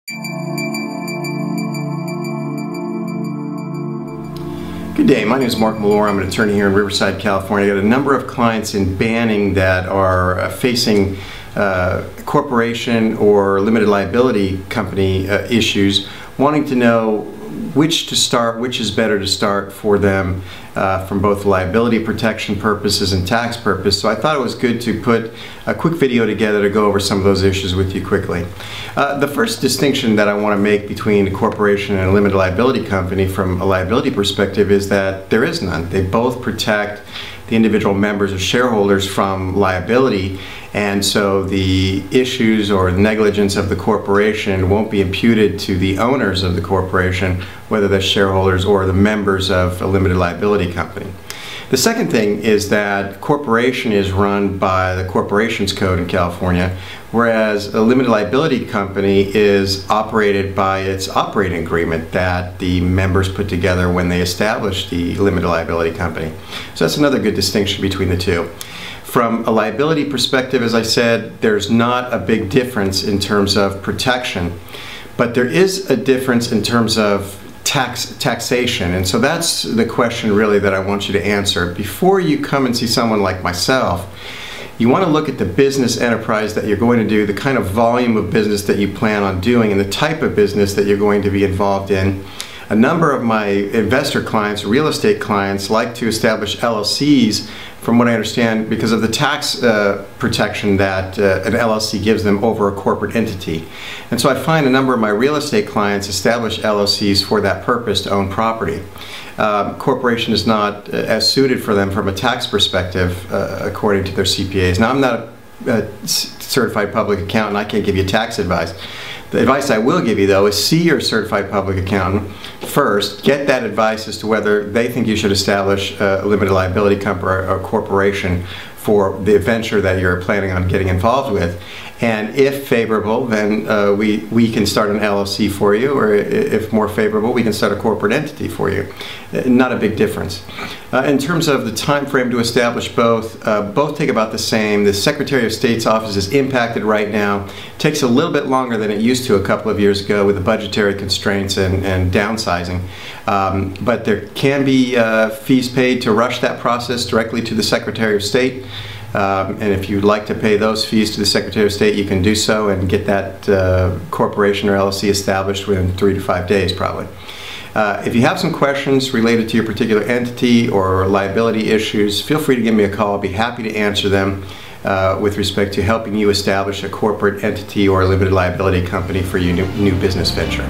Good day, my name is Mark Malore. I'm an attorney here in Riverside, California. I got a number of clients in Banning that are facing corporation or limited liability company issues, wanting to know which is better to start for them from both liability protection purposes and tax purpose. So I thought it was good to put a quick video together to go over some of those issues with you quickly. The first distinction that I want to make between a corporation and a limited liability company from a liability perspective is that there is none. They both protect the individual members or shareholders from liability, and so the issues or negligence of the corporation won't be imputed to the owners of the corporation, whether they're shareholders or the members of a limited liability company. The second thing is that corporation is run by the Corporations Code in California, whereas a limited liability company is operated by its operating agreement that the members put together when they established the limited liability company. So that's another good distinction between the two. From a liability perspective, as I said, there's not a big difference in terms of protection, but there is a difference in terms of taxation, and so that's the question really that I want you to answer. Before you come and see someone like myself, you want to look at the business enterprise that you're going to do, the kind of volume of business that you plan on doing, and the type of business that you're going to be involved in. A number of my investor clients, real estate clients, like to establish LLCs, from what I understand, because of the tax protection that an LLC gives them over a corporate entity. And so I find a number of my real estate clients establish LLCs for that purpose, to own property. Corporation is not as suited for them from a tax perspective, according to their CPAs. Now, I'm not a certified public accountant. I can't give you tax advice. The advice I will give you, though, is see your certified public accountant first, get that advice as to whether they think you should establish a limited liability company or a corporation for the venture that you're planning on getting involved with. And if favorable, then we can start an LLC for you, or if more favorable, we can start a corporate entity for you. Not a big difference. In terms of the time frame to establish both take about the same. The Secretary of State's office is impacted right now. It takes a little bit longer than it used to a couple of years ago with the budgetary constraints and downsizing. But there can be fees paid to rush that process directly to the Secretary of State. And if you'd like to pay those fees to the Secretary of State, you can do so and get that corporation or LLC established within 3 to 5 days, probably. If you have some questions related to your particular entity or liability issues, feel free to give me a call. I'll be happy to answer them with respect to helping you establish a corporate entity or a limited liability company for your new business venture.